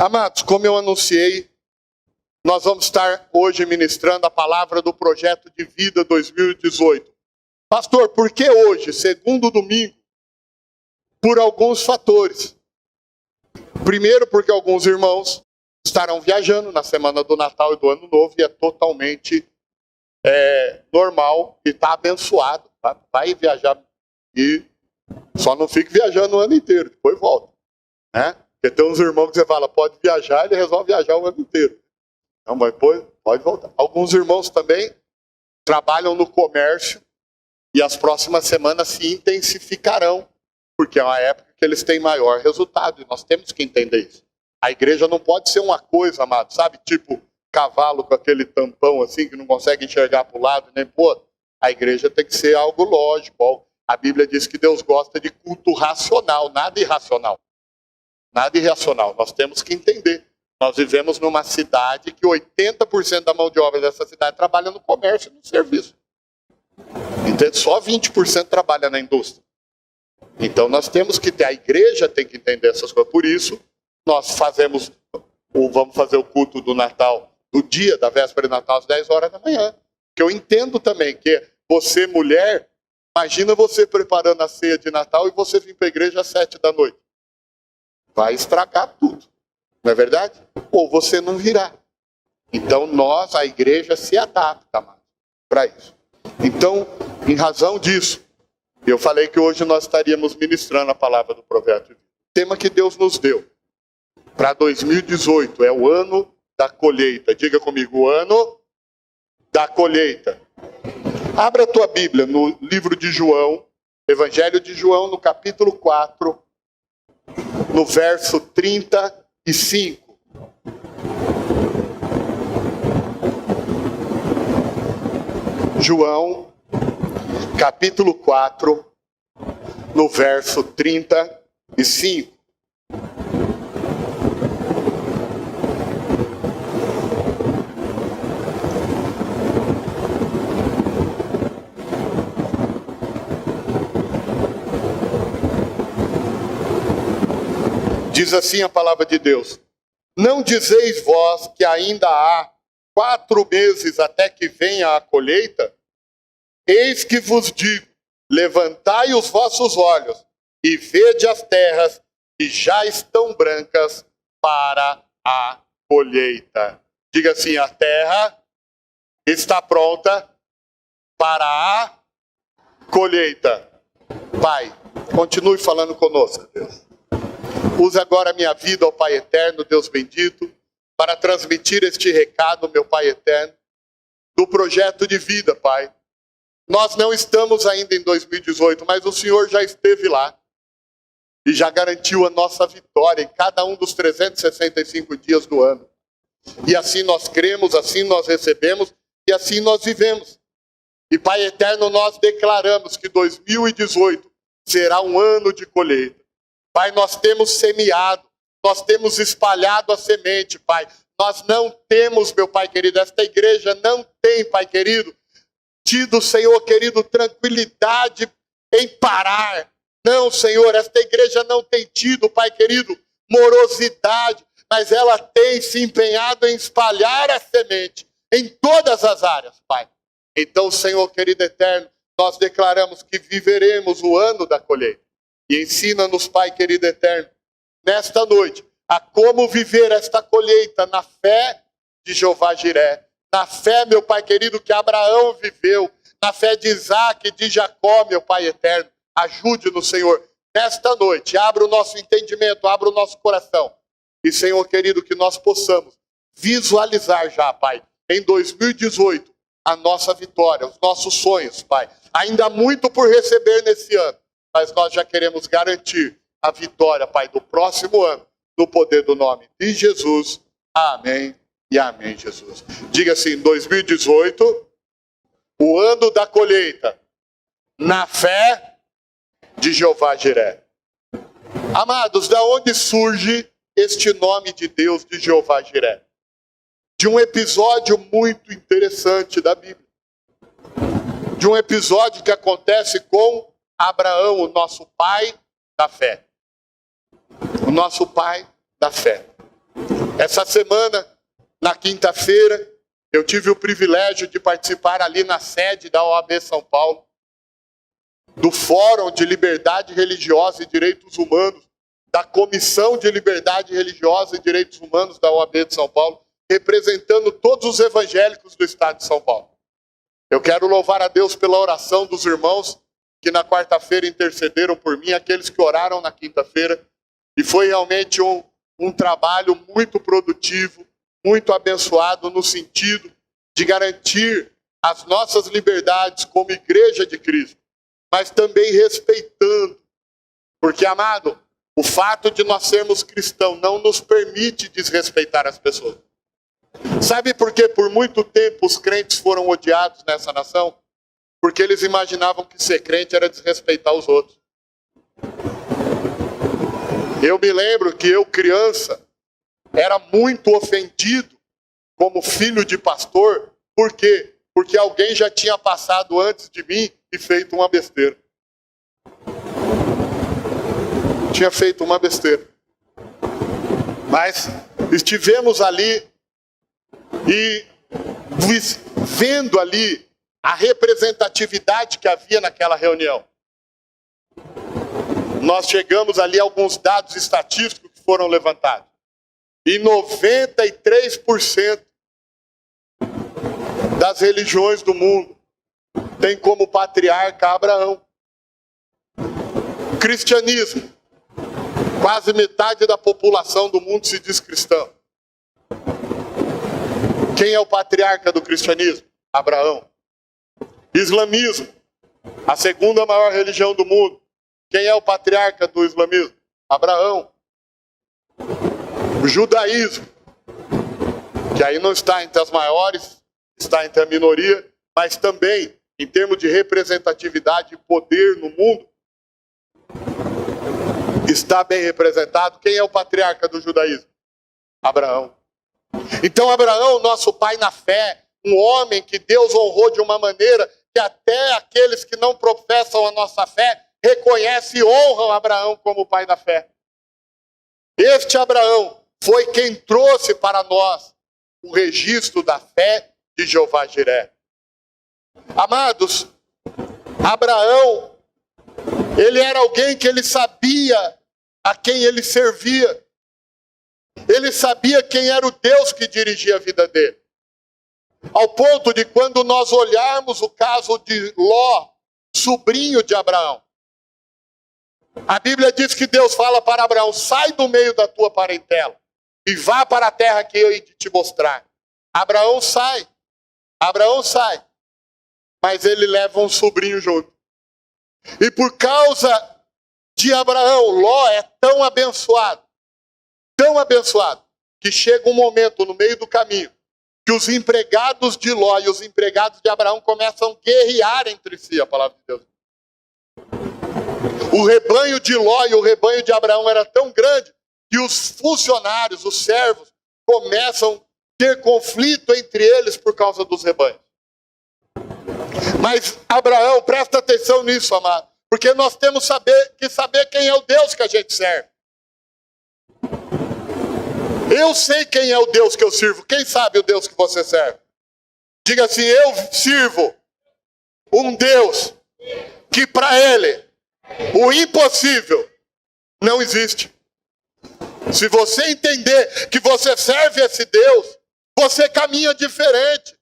Amados, como eu anunciei, nós vamos estar hoje ministrando a palavra do Projeto de Vida 2018. Pastor, por que hoje, segundo domingo? Por alguns fatores. Primeiro, porque alguns irmãos estarão viajando na semana do Natal e do Ano Novo e é totalmente normal e está abençoado. Tá? Vai viajar e só não fique viajando o ano inteiro, depois volta. Né? Porque tem uns irmãos que você fala, pode viajar, ele resolve viajar o ano inteiro. Então, mas depois pode voltar. Alguns irmãos também trabalham no comércio e as próximas semanas se intensificarão, porque é uma época que eles têm maior resultado, e nós temos que entender isso. A igreja não pode ser uma coisa, amado, sabe? Tipo cavalo com aquele tampão assim, que não consegue enxergar para o lado, nem pro outro. A igreja tem que ser algo lógico. A Bíblia diz que Deus gosta de culto racional, nada irracional. Nada irracional. Nós temos que entender. Nós vivemos numa cidade que 80% da mão de obra dessa cidade trabalha no comércio e no serviço. Entende? Só 20% trabalha na indústria. Então nós temos que ter, a igreja tem que entender essas coisas. Por isso, nós vamos fazer o culto do Natal, do dia da véspera de Natal, às 10 horas da manhã. Que eu entendo também que você, mulher, imagina você preparando a ceia de Natal e você vir para a igreja às 7 da noite. Vai estragar tudo. Não é verdade? Ou você não virá. Então nós, a igreja, se adapta para isso. Então, em razão disso, eu falei que hoje nós estaríamos ministrando a palavra do Projeto. O tema que Deus nos deu para 2018 é o ano da colheita. Diga comigo, o ano da colheita. Abra a tua Bíblia no livro de João, Evangelho de João, no capítulo 4, no verso 35. João, capítulo 4, no verso 35. Diz assim a palavra de Deus: não dizeis vós que ainda há 4 meses até que venha a colheita? Eis que vos digo, levantai os vossos olhos e vede as terras que já estão brancas para a colheita. Diga assim, a terra está pronta para a colheita. Pai, continue falando conosco, Deus. Use agora a minha vida, ó Pai eterno, Deus bendito, para transmitir este recado, meu Pai eterno, do projeto de vida, Pai. Nós não estamos ainda em 2018, mas o Senhor já esteve lá e já garantiu a nossa vitória em cada um dos 365 dias do ano. E assim nós cremos, assim nós recebemos e assim nós vivemos. E Pai eterno, nós declaramos que 2018 será um ano de colheita. Pai, nós temos semeado, nós temos espalhado a semente, Pai. Nós não temos, meu Pai querido, esta igreja não tem, Pai querido, tido, Senhor querido, tranquilidade em parar. Não, Senhor, esta igreja não tem tido, Pai querido, morosidade, mas ela tem se empenhado em espalhar a semente em todas as áreas, Pai. Então, Senhor querido eterno, nós declaramos que viveremos o ano da colheita. E ensina-nos, Pai querido eterno, nesta noite, a como viver esta colheita na fé de Jeová Jiré. Na fé, meu Pai querido, que Abraão viveu. Na fé de Isaac e de Jacó, meu Pai eterno. Ajude-nos, Senhor, nesta noite. Abra o nosso entendimento, abra o nosso coração. E, Senhor querido, que nós possamos visualizar já, Pai, em 2018, a nossa vitória, os nossos sonhos, Pai. Ainda há muito por receber nesse ano. Mas nós já queremos garantir a vitória, Pai, do próximo ano, no poder do nome de Jesus. Amém e amém, Jesus. Diga assim, 2018, o ano da colheita, na fé de Jeová Jiré. Amados, da onde surge este nome de Deus de Jeová Jiré? De um episódio muito interessante da Bíblia. De um episódio que acontece com Abraão, o nosso pai da fé. O nosso pai da fé. Essa semana, na quinta-feira, eu tive o privilégio de participar ali na sede da OAB São Paulo, do Fórum de Liberdade Religiosa e Direitos Humanos, da Comissão de Liberdade Religiosa e Direitos Humanos da OAB de São Paulo, representando todos os evangélicos do estado de São Paulo. Eu quero louvar a Deus pela oração dos irmãos que na quarta-feira intercederam por mim, aqueles que oraram na quinta-feira, e foi realmente um trabalho muito produtivo, muito abençoado no sentido de garantir as nossas liberdades como igreja de Cristo, mas também respeitando, porque, amado, o fato de nós sermos cristãos não nos permite desrespeitar as pessoas. Sabe por que por muito tempo os crentes foram odiados nessa nação? Porque eles imaginavam que ser crente era desrespeitar os outros. Eu me lembro que eu, criança, era muito ofendido como filho de pastor. Por quê? Porque alguém já tinha passado antes de mim e feito uma besteira. Tinha feito uma besteira. Mas estivemos ali e vendo ali a representatividade que havia naquela reunião. Nós chegamos ali a alguns dados estatísticos que foram levantados. E 93% das religiões do mundo tem como patriarca Abraão. Cristianismo. Quase metade da população do mundo se diz cristão. Quem é o patriarca do cristianismo? Abraão. Islamismo. A segunda maior religião do mundo. Quem é o patriarca do islamismo? Abraão. O judaísmo, que aí não está entre as maiores, está entre a minoria, mas também, em termos de representatividade e poder no mundo, está bem representado. Quem é o patriarca do judaísmo? Abraão. Então Abraão, nosso pai na fé, um homem que Deus honrou de uma maneira que até aqueles que não professam a nossa fé reconhecem e honram Abraão como pai da fé. Este Abraão foi quem trouxe para nós o registro da fé de Jeová Jiré. Amados, Abraão, ele era alguém que ele sabia a quem ele servia. Ele sabia quem era o Deus que dirigia a vida dele. Ao ponto de quando nós olharmos o caso de Ló, sobrinho de Abraão, a Bíblia diz que Deus fala para Abraão: sai do meio da tua parentela e vá para a terra que eu hei de te mostrar. Abraão sai, mas ele leva um sobrinho junto. E por causa de Abraão, Ló é tão abençoado, que chega um momento no meio do caminho que os empregados de Ló e os empregados de Abraão começam a guerrear entre si, a palavra de Deus. O rebanho de Ló e o rebanho de Abraão era tão grande que os funcionários, os servos, começam a ter conflito entre eles por causa dos rebanhos. Mas Abraão, presta atenção nisso, amado, porque nós temos que saber quem é o Deus que a gente serve. Eu sei quem é o Deus que eu sirvo. Quem sabe o Deus que você serve? Diga assim: eu sirvo um Deus que para ele o impossível não existe. Se você entender que você serve esse Deus, você caminha diferente.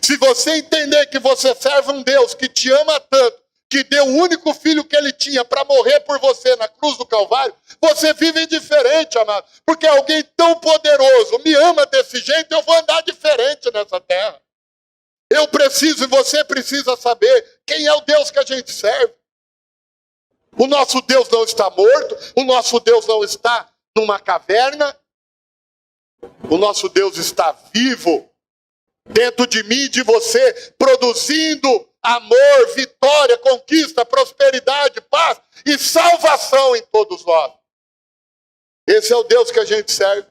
Se você entender que você serve um Deus que te ama tanto, que deu o único filho que ele tinha para morrer por você na cruz do Calvário, você vive diferente, amado. Porque alguém tão poderoso me ama desse jeito, eu vou andar diferente nessa terra. Eu preciso e você precisa saber quem é o Deus que a gente serve. O nosso Deus não está morto, o nosso Deus não está numa caverna, o nosso Deus está vivo dentro de mim e de você, produzindo amor, vitória, conquista, prosperidade, paz e salvação em todos nós. Esse é o Deus que a gente serve.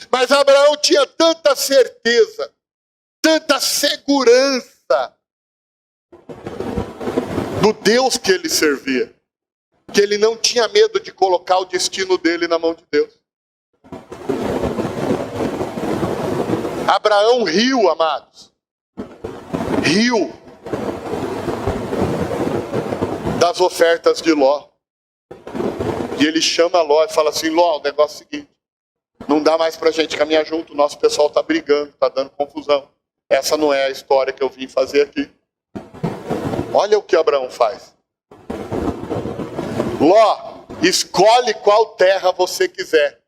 Mas Abraão tinha tanta certeza, tanta segurança do Deus que ele servia, que ele não tinha medo de colocar o destino dele na mão de Deus. Abraão riu, amados. Riu das ofertas de Ló. E ele chama Ló e fala assim: Ló, o negócio é o seguinte, não dá mais pra gente caminhar junto, o nosso pessoal tá brigando, tá dando confusão. Essa não é a história que eu vim fazer aqui. Olha o que Abraão faz. Ló, escolhe qual terra você quiser.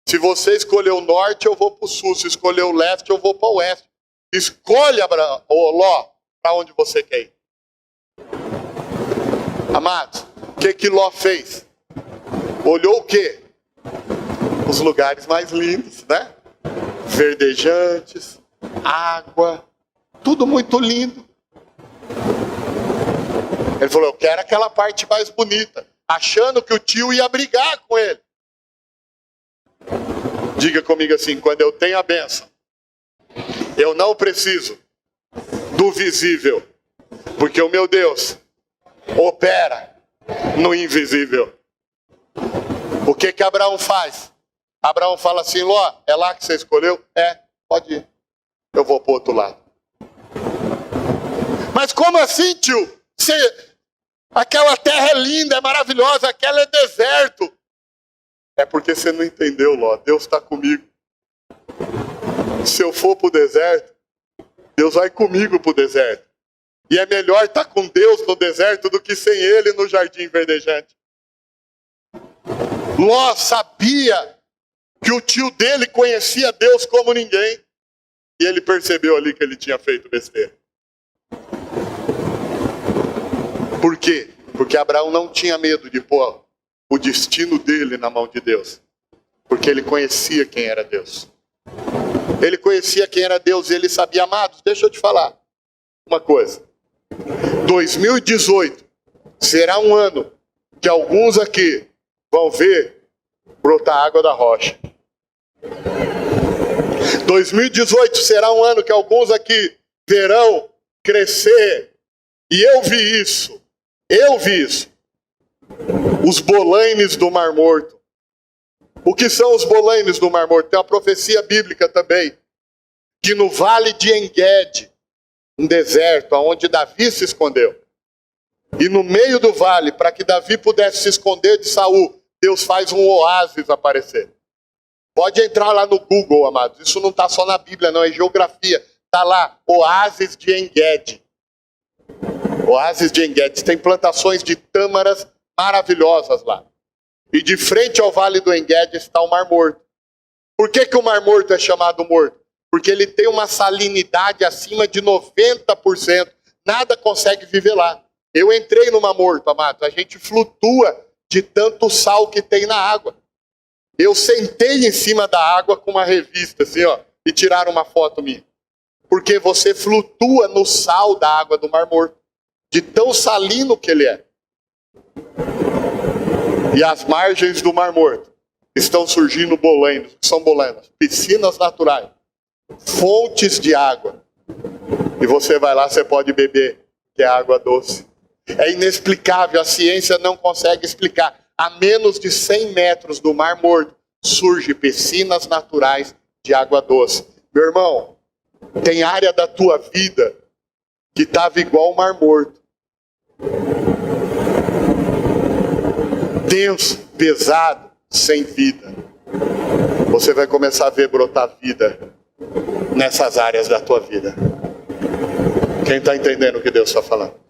Se você escolher o norte, eu vou para o sul. Se escolher o leste, eu vou para o oeste. Escolhe, Abraão, Ló, para onde você quer ir. Amados, o que Ló fez? Olhou o quê? Os lugares mais lindos, né? Verdejantes, água, tudo muito lindo. Ele falou: eu quero aquela parte mais bonita, achando que o tio ia brigar com ele. Diga comigo assim: quando eu tenho a bênção, eu não preciso do visível, porque o meu Deus opera no invisível. O que Abraão faz? Abraão fala assim: Ló, é lá que você escolheu? É, pode ir. Eu vou para o outro lado. Mas como assim, tio? Aquela terra é linda, é maravilhosa, aquela é deserto. É porque você não entendeu, Ló. Deus está comigo. Se eu for para o deserto, Deus vai comigo para o deserto. E é melhor estar com Deus no deserto do que sem Ele no jardim verdejante. Ló sabia que o tio dele conhecia Deus como ninguém. E ele percebeu ali que ele tinha feito besteira. Por quê? Porque Abraão não tinha medo de pôr o destino dele na mão de Deus. Porque ele conhecia quem era Deus. Ele conhecia quem era Deus e ele sabia. Amados, deixa eu te falar uma coisa. 2018 será um ano que alguns aqui vão ver brotar água da rocha. 2018 será um ano que alguns aqui verão crescer. E eu vi isso. Eu vi isso. Os bolaines do Mar Morto. O que são os bolaines do Mar Morto? Tem uma profecia bíblica também. Que no vale de En-Gedi, um deserto, onde Davi se escondeu. E no meio do vale, para que Davi pudesse se esconder de Saul, Deus faz um oásis aparecer. Pode entrar lá no Google, amados. Isso não está só na Bíblia, não, é geografia. Está lá, oásis de En-Gedi. Oásis de En-Gedi. Tem plantações de tâmaras maravilhosas lá. E de frente ao vale do En-Gedi está o Mar Morto. Por que o Mar Morto é chamado morto? Porque ele tem uma salinidade acima de 90%. Nada consegue viver lá. Eu entrei no Mar Morto, amados. A gente flutua de tanto sal que tem na água. Eu sentei em cima da água com uma revista, assim, ó, e tiraram uma foto minha. Porque você flutua no sal da água do Mar Morto. De tão salino que ele é. E às margens do Mar Morto estão surgindo bolainos. O que são bolainos? Piscinas naturais. Fontes de água. E você vai lá, você pode beber, que é água doce. É inexplicável, a ciência não consegue explicar. A menos de 100 metros do Mar Morto, surgem piscinas naturais de água doce. Meu irmão, tem área da tua vida que estava igual o Mar Morto. Denso, pesado, sem vida. Você vai começar a ver brotar vida nessas áreas da tua vida. Quem está entendendo o que Deus está falando?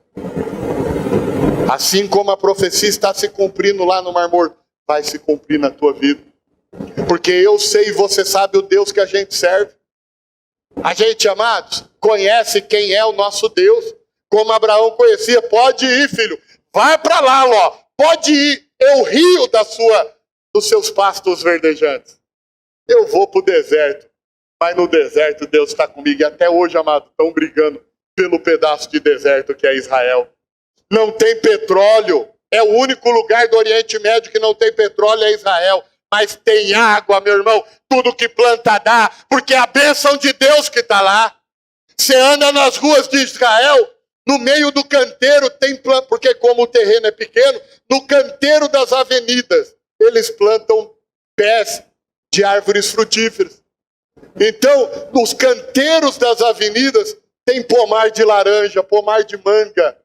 Assim como a profecia está se cumprindo lá no Mar Morto, vai se cumprir na tua vida. Porque eu sei e você sabe o Deus que a gente serve. A gente, amados, conhece quem é o nosso Deus. Como Abraão conhecia. Pode ir, filho. Vai para lá, Ló. Pode ir. Eu rio dos seus pastos verdejantes. Eu vou para o deserto. Mas no deserto Deus está comigo. E até hoje, amados, estão brigando pelo pedaço de deserto que é Israel. Não tem petróleo. É o único lugar do Oriente Médio que não tem petróleo, é Israel. Mas tem água, meu irmão. Tudo que planta dá. Porque é a bênção de Deus que está lá. Você anda nas ruas de Israel, no meio do canteiro tem planta. Porque como o terreno é pequeno, no canteiro das avenidas, eles plantam pés de árvores frutíferas. Então, nos canteiros das avenidas, tem pomar de laranja, pomar de manga,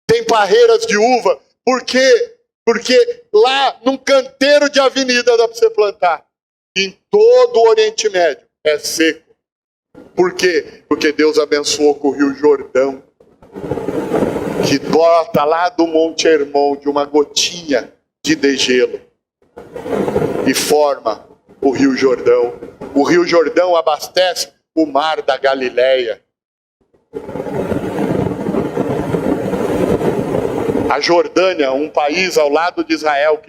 tem parreiras de uva. Por quê? Porque lá, num canteiro de avenida, dá para você plantar. Em todo o Oriente Médio, é seco. Por quê? Porque Deus abençoou com o Rio Jordão, que brota lá do Monte Hermon, de uma gotinha de degelo, e forma o Rio Jordão. O Rio Jordão abastece o mar da Galileia. A Jordânia, um país ao lado de Israel,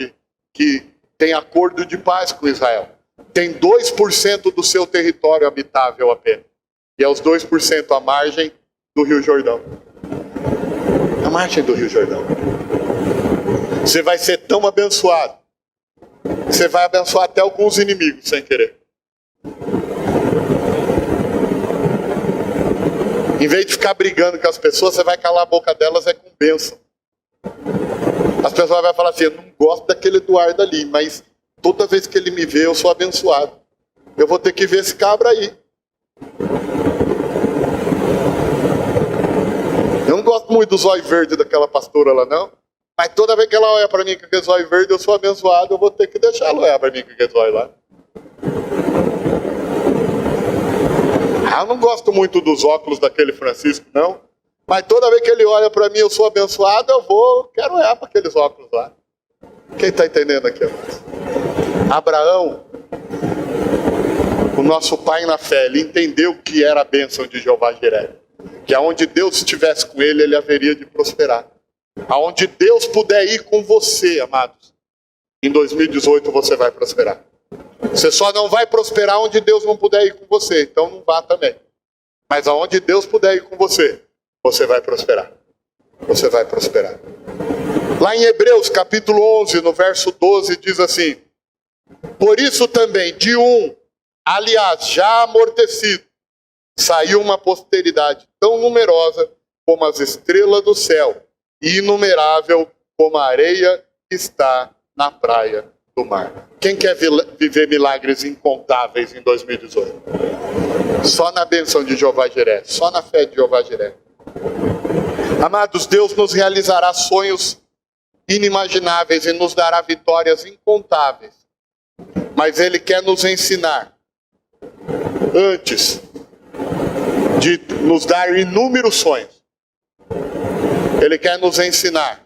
que tem acordo de paz com Israel, tem 2% do seu território habitável apenas. E é os 2% à margem do Rio Jordão. A margem do Rio Jordão. Você vai ser tão abençoado, você vai abençoar até alguns inimigos sem querer. Em vez de ficar brigando com as pessoas, você vai calar a boca delas com bênção. As pessoas vão falar assim: eu não gosto daquele Eduardo ali, mas toda vez que ele me vê, eu sou abençoado. Eu vou ter que ver esse cabra aí. Eu não gosto muito do zóio verde daquela pastora lá, não. Mas toda vez que ela olha para mim com aquele zóio verde, eu sou abençoado, eu vou ter que deixar ela olhar para mim com aquele zóio lá. Eu não gosto muito dos óculos daquele Francisco, não. Mas toda vez que ele olha para mim, eu sou abençoado, quero olhar para aqueles óculos lá. Quem está entendendo aqui? Abraão, o nosso pai na fé, ele entendeu o que era a bênção de Jeová Jiré. Que aonde Deus estivesse com ele, ele haveria de prosperar. Aonde Deus puder ir com você, amados, em 2018 você vai prosperar. Você só não vai prosperar onde Deus não puder ir com você, então não vá também. Mas aonde Deus puder ir com você, você vai prosperar. Você vai prosperar. Lá em Hebreus, capítulo 11, no verso 12, diz assim: por isso também, de aliás, já amortecido, saiu uma posteridade tão numerosa como as estrelas do céu, e inumerável como a areia que está na praia do mar. Quem quer viver milagres incontáveis em 2018? Só na bênção de Jeová Jiré, só na fé de Jeová Jiré. Amados, Deus nos realizará sonhos inimagináveis e nos dará vitórias incontáveis. Mas Ele quer nos ensinar, antes de nos dar inúmeros sonhos, Ele quer nos ensinar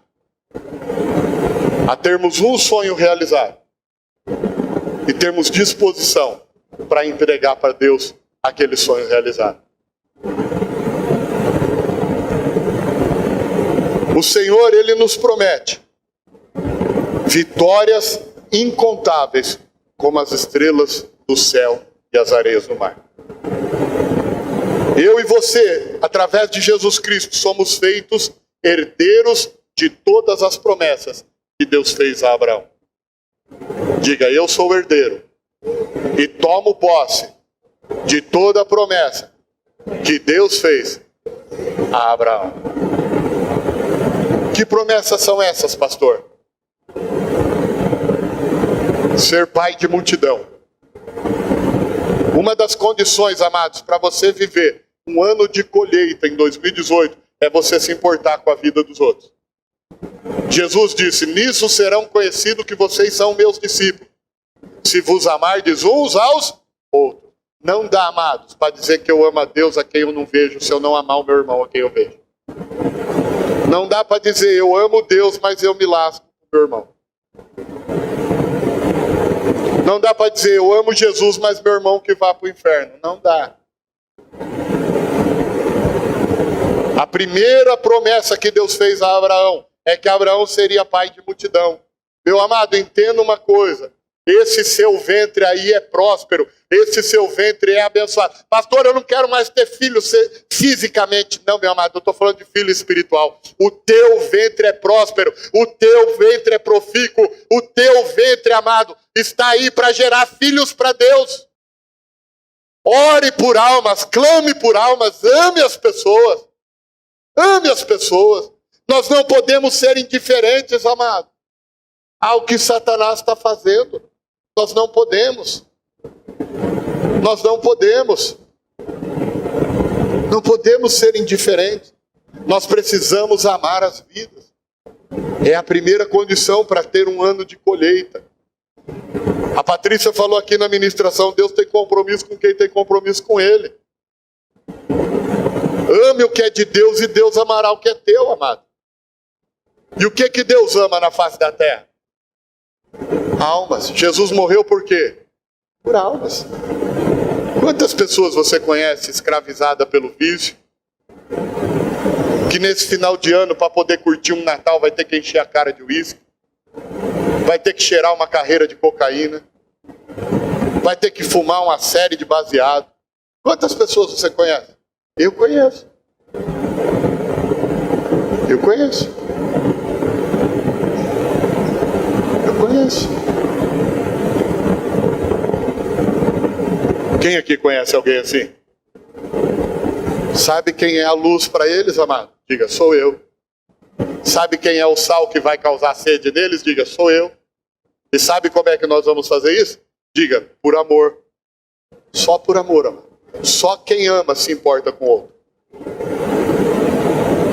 a termos um sonho realizado e termos disposição para entregar para Deus aquele sonho realizado. O Senhor, Ele nos promete vitórias incontáveis como as estrelas do céu e as areias do mar. Eu e você, através de Jesus Cristo, somos feitos herdeiros de todas as promessas que Deus fez a Abraão. Diga: eu sou herdeiro e tomo posse de toda a promessa que Deus fez a Abraão. Que promessas são essas, pastor? Ser pai de multidão. Uma das condições, amados, para você viver um ano de colheita em 2018 é você se importar com a vida dos outros. Jesus disse: nisso serão conhecidos que vocês são meus discípulos, se vos amardes uns aos outros. Não dá, amados, para dizer que eu amo a Deus a quem eu não vejo, se eu não amar o meu irmão a quem eu vejo. Não dá para dizer eu amo Deus, mas eu me lasco com o meu irmão. Não dá para dizer eu amo Jesus, mas meu irmão que vá para o inferno. Não dá. A primeira promessa que Deus fez a Abraão é que Abraão seria pai de multidão. Meu amado, entenda uma coisa: esse seu ventre aí é próspero, esse seu ventre é abençoado. Pastor, eu não quero mais ter filho fisicamente. Não, meu amado, eu estou falando de filho espiritual. O teu ventre é próspero, o teu ventre é profícuo, o teu ventre, amado, está aí para gerar filhos para Deus. Ore por almas, clame por almas, ame as pessoas. Ame as pessoas. Nós não podemos ser indiferentes, amado, ao que Satanás está fazendo. Nós não podemos. Nós não podemos ser indiferentes. Nós precisamos amar as vidas. É a primeira condição para ter um ano de colheita. A Patrícia falou aqui na ministração, Deus tem compromisso com quem tem compromisso com Ele. Ame o que é de Deus e Deus amará o que é teu, amado. E o que Deus ama na face da terra? Almas. Jesus morreu por quê? Por almas. Quantas pessoas você conhece escravizada pelo vício? Que nesse final de ano, para poder curtir um Natal, vai ter que encher a cara de uísque, vai ter que cheirar uma carreira de cocaína, vai ter que fumar uma série de baseado. Quantas pessoas você conhece? Eu conheço. Eu conheço. Eu conheço. Quem aqui conhece alguém assim? Sabe quem é a luz para eles, amado? Diga, sou eu. Sabe quem é o sal que vai causar sede neles? Diga, sou eu. E sabe como é que nós vamos fazer isso? Diga, por amor. Só por amor, amado. Só quem ama se importa com o outro.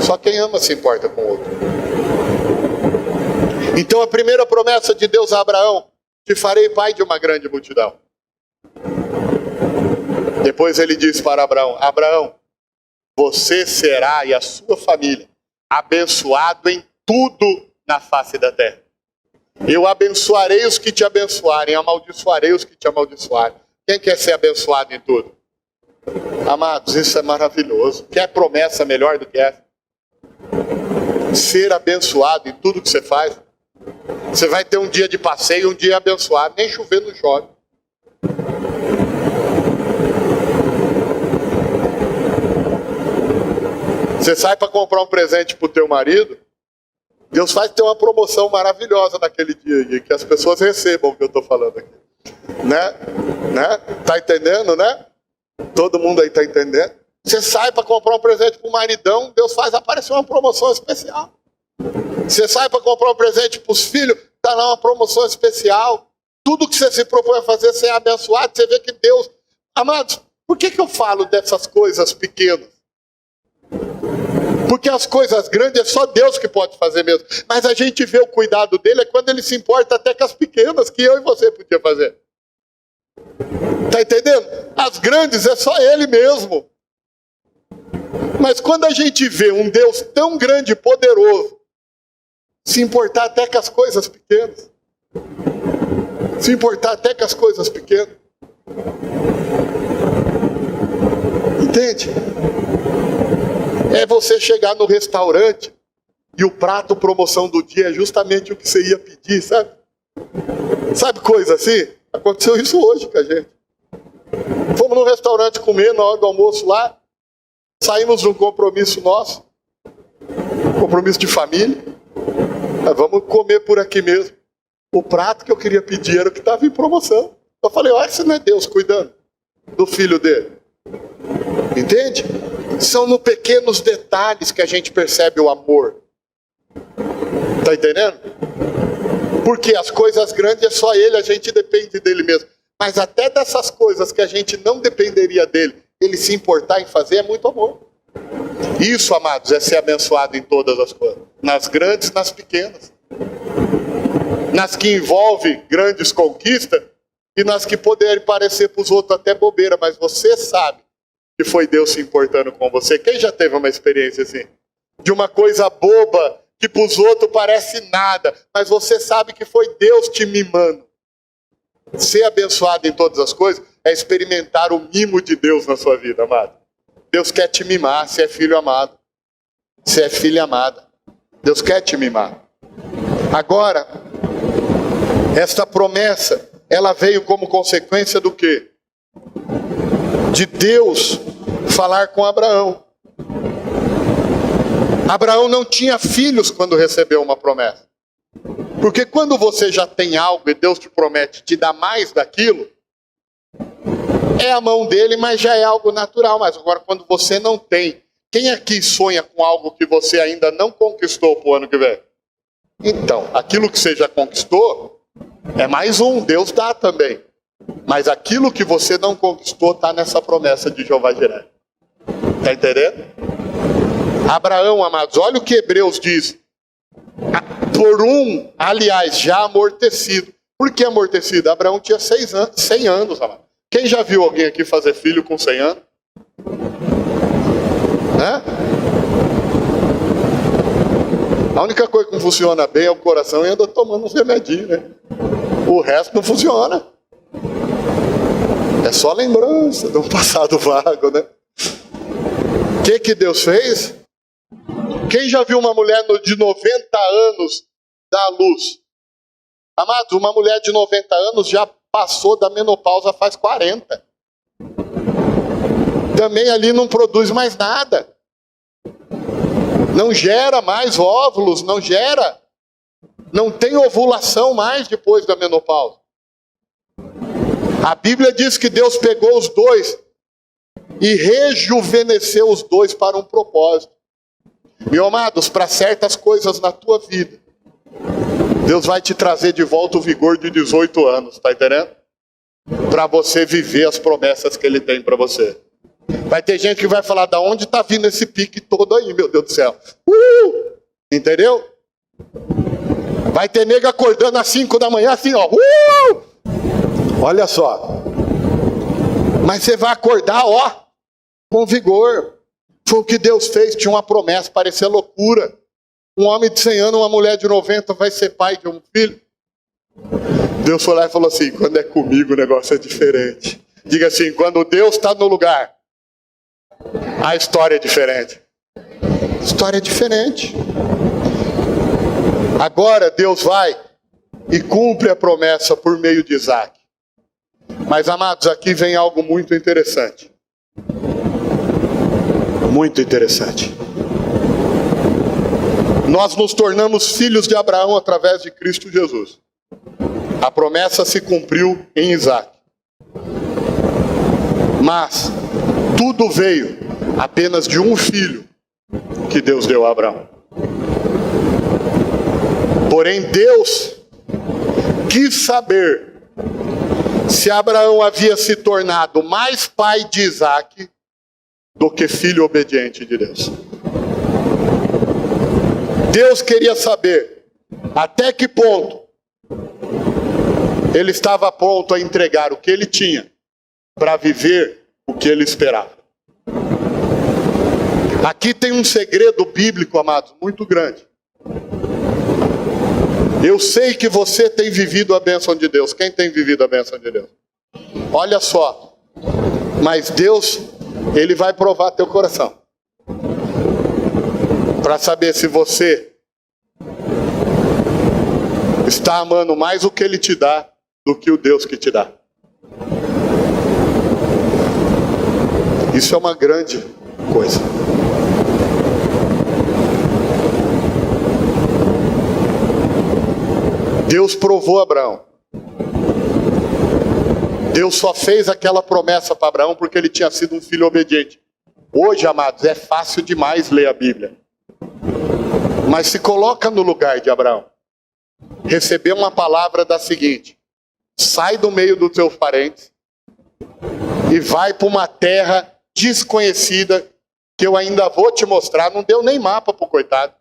Só quem ama se importa com o outro. Então a primeira promessa de Deus a Abraão: te farei pai de uma grande multidão. Depois ele diz para Abraão: Abraão, você será e a sua família abençoado em tudo na face da terra. Eu abençoarei os que te abençoarem, amaldiçoarei os que te amaldiçoarem. Quem quer ser abençoado em tudo? Amados, isso é maravilhoso. Quer promessa melhor do que essa? Ser abençoado em tudo que você faz. Você vai ter um dia de passeio, um dia abençoado. Nem chover não chove. Você sai para comprar um presente para o teu marido, Deus faz ter uma promoção maravilhosa naquele dia, e que as pessoas recebam o que eu estou falando aqui. Né? Tá entendendo, né? Todo mundo aí tá entendendo? Você sai para comprar um presente para o maridão, Deus faz aparecer uma promoção especial. Você sai para comprar um presente para os filhos, está lá uma promoção especial. Tudo que você se propõe a fazer, você é abençoado, você vê que Deus... Amados, por que eu falo dessas coisas pequenas? Porque as coisas grandes é só Deus que pode fazer mesmo. Mas a gente vê o cuidado dele é quando ele se importa até com as pequenas, que eu e você podia fazer. Está entendendo? As grandes é só ele mesmo. Mas quando a gente vê um Deus tão grande e poderoso se importar até com as coisas pequenas. Se importar até com as coisas pequenas. Entende? É você chegar no restaurante e o prato promoção do dia é justamente o que você ia pedir, sabe? Sabe coisa assim? Aconteceu isso hoje com a gente. Fomos no restaurante comer na hora do almoço lá. Saímos de um compromisso nosso. Compromisso de família. Vamos comer por aqui mesmo. O prato que eu queria pedir era o que estava em promoção. Eu falei, olha, isso não é Deus cuidando do filho dele. Entende? São nos pequenos detalhes que a gente percebe o amor. Tá entendendo? Porque as coisas grandes é só ele, a gente depende dele mesmo. Mas até dessas coisas que a gente não dependeria dele, ele se importar em fazer, é muito amor. Isso, amados, é ser abençoado em todas as coisas. Nas grandes, nas pequenas. Nas que envolvem grandes conquistas e nas que poderem parecer para os outros até bobeira, mas você sabe que foi Deus se importando com você. Quem já teve uma experiência assim? De uma coisa boba que para os outros parece nada, mas você sabe que foi Deus te mimando. Ser abençoado em todas as coisas é experimentar o mimo de Deus na sua vida, amado. Deus quer te mimar, você é filho amado. Você é filha amada. Deus quer te mimar. Agora, esta promessa, ela veio como consequência do quê? De Deus falar com Abraão. Abraão não tinha filhos quando recebeu uma promessa. Porque quando você já tem algo e Deus te promete te dar mais daquilo, é a mão dele, mas já é algo natural. Mas agora quando você não tem, quem aqui sonha com algo que você ainda não conquistou para o ano que vem? Então, aquilo que você já conquistou, é mais um, Deus dá também. Mas aquilo que você não conquistou está nessa promessa de Jeová Jireh. Está entendendo? Abraão, amados, olha o que Hebreus diz. Por aliás, já amortecido. Por que amortecido? Abraão tinha 100 anos, amado. Quem já viu alguém aqui fazer filho com 100 anos? Né? A única coisa que não funciona bem é o coração e anda tomando uns remedinhos, né? O resto não funciona. É só lembrança de um passado vago, né? O que Deus fez? Quem já viu uma mulher de 90 anos dar luz? Amados, uma mulher de 90 anos já passou da menopausa faz 40. Também ali não produz mais nada. Não gera mais óvulos, não gera. Não tem ovulação mais depois da menopausa. A Bíblia diz que Deus pegou os dois e rejuvenesceu os dois para um propósito. Meus amados, para certas coisas na tua vida, Deus vai te trazer de volta o vigor de 18 anos, tá entendendo? Para você viver as promessas que Ele tem para você. Vai ter gente que vai falar, da onde está vindo esse pique todo aí, meu Deus do céu? Entendeu? Vai ter nego acordando às 5 da manhã assim, ó. Olha só. Mas você vai acordar, ó, com vigor. Foi o que Deus fez, tinha uma promessa, parecia loucura. Um homem de 100 anos, uma mulher de 90 vai ser pai de um filho. Deus foi lá e falou assim, quando é comigo o negócio é diferente. Diga assim, quando Deus está no lugar, a história é diferente. A história é diferente. Agora Deus vai e cumpre a promessa por meio de Isaac. Mas, amados, aqui vem algo muito interessante. Muito interessante. Nós nos tornamos filhos de Abraão através de Cristo Jesus. A promessa se cumpriu em Isaac. Mas tudo veio apenas de um filho que Deus deu a Abraão. Porém, Deus quis saber se Abraão havia se tornado mais pai de Isaac do que filho obediente de Deus. Deus queria saber até que ponto ele estava pronto a entregar o que ele tinha para viver o que ele esperava. Aqui tem um segredo bíblico, amados, muito grande. Eu sei que você tem vivido a bênção de Deus. Quem tem vivido a bênção de Deus? Olha só. Mas Deus, Ele vai provar teu coração. Para saber se você está amando mais o que Ele te dá do que o Deus que te dá. Isso é uma grande coisa. Deus provou Abraão. Deus só fez aquela promessa para Abraão porque ele tinha sido um filho obediente. Hoje, amados, é fácil demais ler a Bíblia. Mas se coloca no lugar de Abraão. Receber uma palavra da seguinte: sai do meio dos teus parentes e vai para uma terra desconhecida que eu ainda vou te mostrar. Não deu nem mapa pro coitado.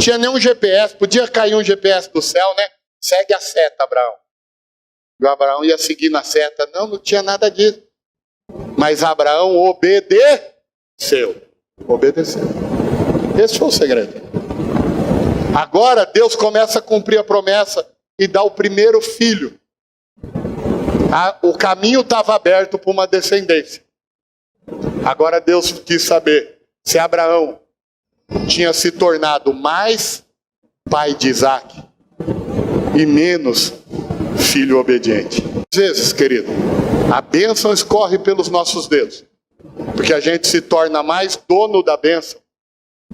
Tinha nem um GPS, podia cair um GPS do céu, né? Segue a seta, Abraão. E o Abraão ia seguir na seta. Não tinha nada disso. Mas Abraão obedeceu. Obedeceu. Esse foi o segredo. Agora Deus começa a cumprir a promessa e dá o primeiro filho. O caminho estava aberto para uma descendência. Agora Deus quis saber se Abraão tinha se tornado mais pai de Isaac e menos filho obediente. Às vezes, querido, a bênção escorre pelos nossos dedos, porque a gente se torna mais dono da bênção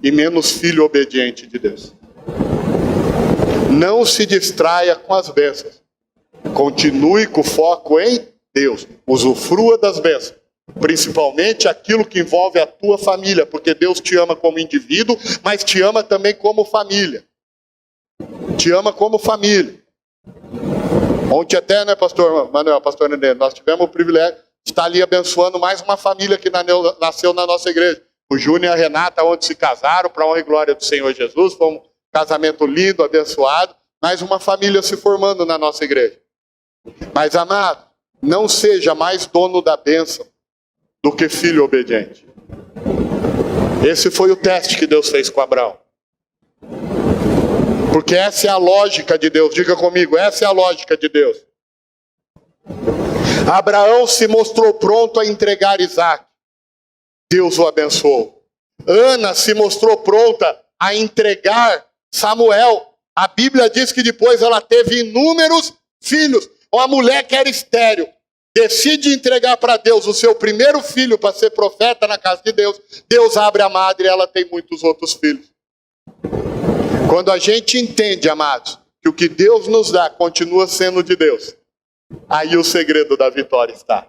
e menos filho obediente de Deus. Não se distraia com as bênçãos. Continue com o foco em Deus. Usufrua das bênçãos. Principalmente aquilo que envolve a tua família, porque Deus te ama como indivíduo, mas te ama também como família. Te ama como família. Ontem até, né, pastor Manuel, pastor Nenê, nós tivemos o privilégio de estar ali abençoando mais uma família que nasceu na nossa igreja. O Júnior e a Renata, onde se casaram, para a honra e glória do Senhor Jesus. Foi um casamento lindo, abençoado. Mais uma família se formando na nossa igreja. Mas, amado, não seja mais dono da bênção do que filho obediente. Esse foi o teste que Deus fez com Abraão. Porque essa é a lógica de Deus. Diga comigo, essa é a lógica de Deus. Abraão se mostrou pronto a entregar Isaac. Deus o abençoou. Ana se mostrou pronta a entregar Samuel. A Bíblia diz que depois ela teve inúmeros filhos. Uma mulher que era estéril decide entregar para Deus o seu primeiro filho para ser profeta na casa de Deus. Deus abre a madre e ela tem muitos outros filhos. Quando a gente entende, amados, que o que Deus nos dá continua sendo de Deus, aí o segredo da vitória está.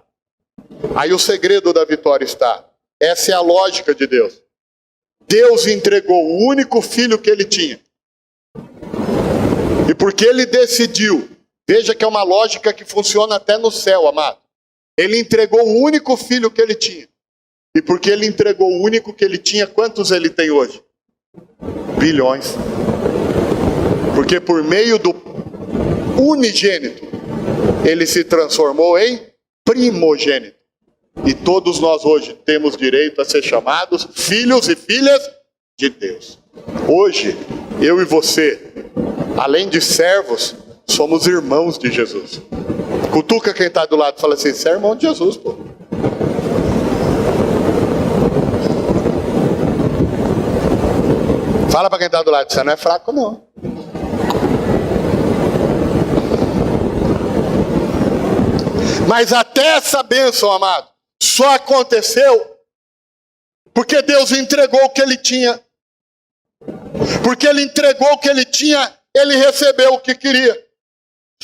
Aí o segredo da vitória está. Essa é a lógica de Deus. Deus entregou o único filho que ele tinha. E porque ele decidiu, veja que é uma lógica que funciona até no céu, amado. Ele entregou o único filho que ele tinha. E porque ele entregou o único que ele tinha, quantos ele tem hoje? Bilhões. Porque por meio do unigênito, ele se transformou em primogênito. E todos nós hoje temos direito a ser chamados filhos e filhas de Deus. Hoje, eu e você, além de servos, somos irmãos de Jesus. Cutuca quem está do lado e fala assim, você é irmão de Jesus, pô. Fala para quem está do lado, você não é fraco não. Mas até essa bênção, amado, só aconteceu porque Deus entregou o que ele tinha. Porque ele entregou o que ele tinha, ele recebeu o que queria.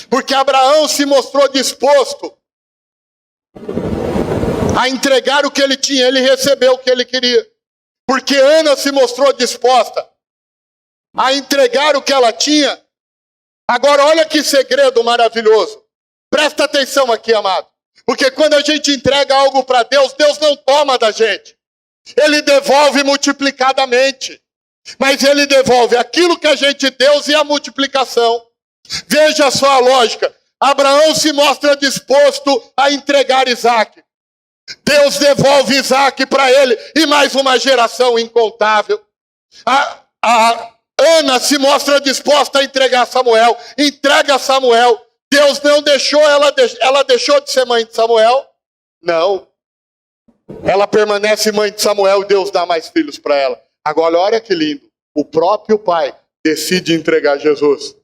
Porque Abraão se mostrou disposto a entregar o que ele tinha, ele recebeu o que ele queria. Porque Ana se mostrou disposta a entregar o que ela tinha. Agora olha que segredo maravilhoso. Presta atenção aqui, amado. Porque quando a gente entrega algo para Deus, Deus não toma da gente. Ele devolve multiplicadamente. Mas ele devolve aquilo que a gente deu e a multiplicação. Veja só a lógica. Abraão se mostra disposto a entregar Isaac. Deus devolve Isaac para ele e mais uma geração incontável. A Ana se mostra disposta a entregar Samuel. Entrega Samuel. Deus não deixou, ela deixou de ser mãe de Samuel? Não. Ela permanece mãe de Samuel e Deus dá mais filhos para ela. Agora olha que lindo. O próprio pai decide entregar Jesus.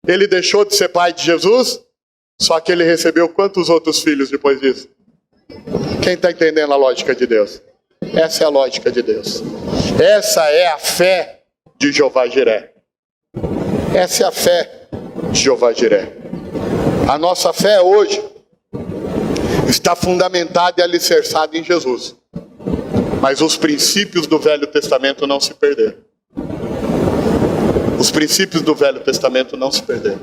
Ele deixou de ser pai de Jesus, só que ele recebeu quantos outros filhos depois disso? Quem está entendendo a lógica de Deus? Essa é a lógica de Deus. Essa é a fé de Jeová Jiré. Essa é a fé de Jeová Jiré. A nossa fé hoje está fundamentada e alicerçada em Jesus. Mas os princípios do Velho Testamento não se perderam. Os princípios do Velho Testamento não se perderam.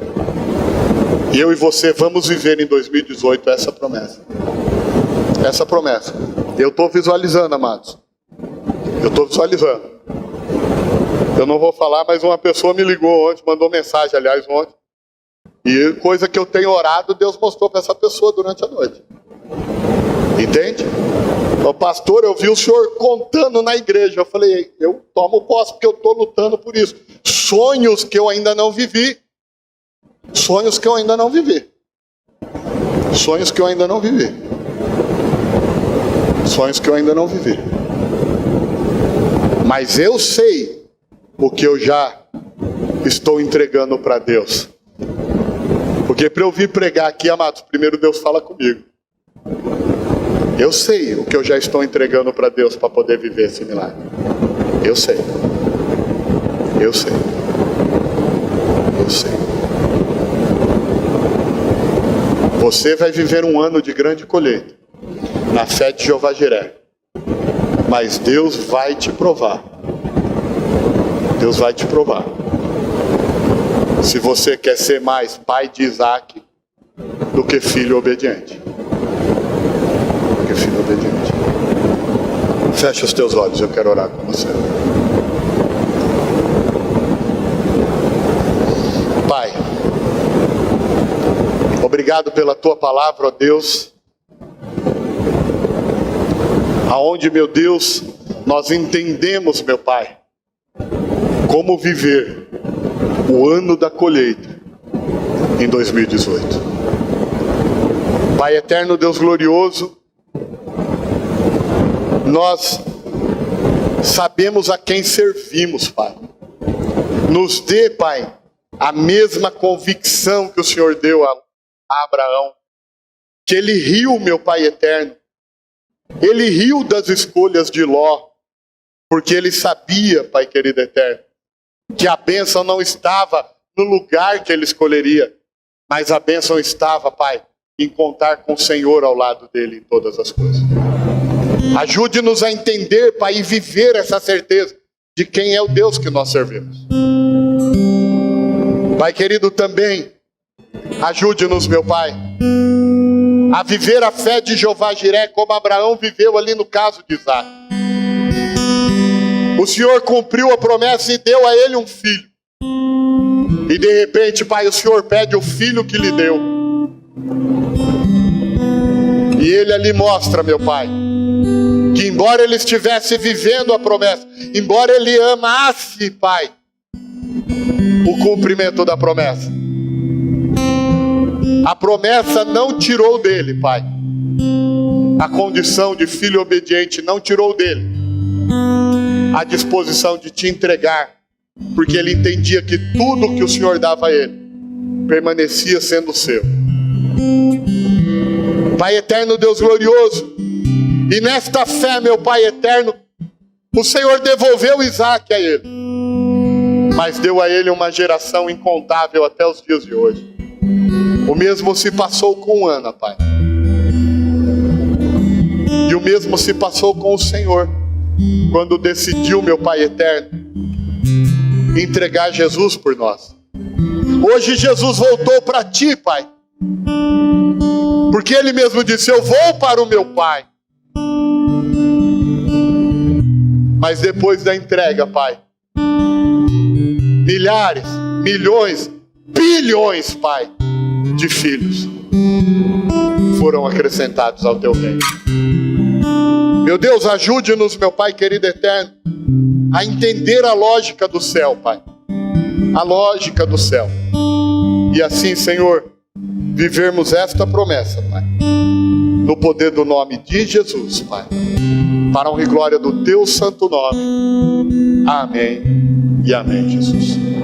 E eu e você vamos viver em 2018 essa promessa. Essa promessa. Eu estou visualizando, amados. Eu estou visualizando. Eu não vou falar, mas uma pessoa me ligou ontem, mandou mensagem, aliás, ontem. E coisa que eu tenho orado, Deus mostrou para essa pessoa durante a noite. Entende? O pastor, eu vi o senhor contando na igreja. Eu falei, eu tomo posse porque eu estou lutando por isso. Sonhos que eu ainda não vivi. Sonhos que eu ainda não vivi. Sonhos que eu ainda não vivi. Sonhos que eu ainda não vivi. Mas eu sei o que eu já estou entregando para Deus. Porque para eu vir pregar aqui, amados, primeiro Deus fala comigo. Eu sei o que eu já estou entregando para Deus para poder viver esse milagre. Eu sei. Eu sei. Eu sei. Você vai viver um ano de grande colheita na fé de Jeová Jiré. Mas Deus vai te provar. Deus vai te provar. Se você quer ser mais pai de Isaac do que filho obediente. Do que filho obediente. Fecha os teus olhos, eu quero orar com você. Pai, obrigado pela tua palavra, ó Deus, aonde, meu Deus, nós entendemos, meu Pai, como viver o ano da colheita em 2018. Pai eterno, Deus glorioso, nós sabemos a quem servimos, Pai. Nos dê, Pai, a mesma convicção que o Senhor deu a Abraão, que ele riu, meu Pai eterno, ele riu das escolhas de Ló, porque ele sabia, Pai querido eterno, que a bênção não estava no lugar que ele escolheria, mas a bênção estava, Pai, em contar com o Senhor ao lado dele em todas as coisas. Ajude-nos a entender, Pai, e viver essa certeza de quem é o Deus que nós servimos. Pai querido, também ajude-nos, meu Pai, a viver a fé de Jeová Jiré, como Abraão viveu ali no caso de Isaac. O Senhor cumpriu a promessa e deu a ele um filho. E de repente, Pai, o Senhor pede o filho que lhe deu. E ele ali mostra, meu Pai, que embora ele estivesse vivendo a promessa, embora ele amasse, Pai, o cumprimento da promessa, a promessa não tirou dele, Pai. A condição de filho obediente não tirou dele a disposição de te entregar, porque ele entendia que tudo que o Senhor dava a ele permanecia sendo seu. Pai eterno, Deus glorioso, e nesta fé, meu Pai eterno, o Senhor devolveu Isaac a ele, mas deu a ele uma geração incontável até os dias de hoje. O mesmo se passou com Ana, Pai. E o mesmo se passou com o Senhor, quando decidiu, meu Pai eterno, entregar Jesus por nós. Hoje Jesus voltou para ti, Pai, porque Ele mesmo disse: eu vou para o meu Pai. Mas depois da entrega, Pai, milhares, milhões, bilhões, Pai, de filhos foram acrescentados ao teu reino. Meu Deus, ajude-nos, meu Pai querido eterno, a entender a lógica do céu, Pai. A lógica do céu. E assim, Senhor, vivermos esta promessa, Pai, no poder do nome de Jesus, Pai, para a honra e glória do teu santo nome. Amém e amém, Jesus.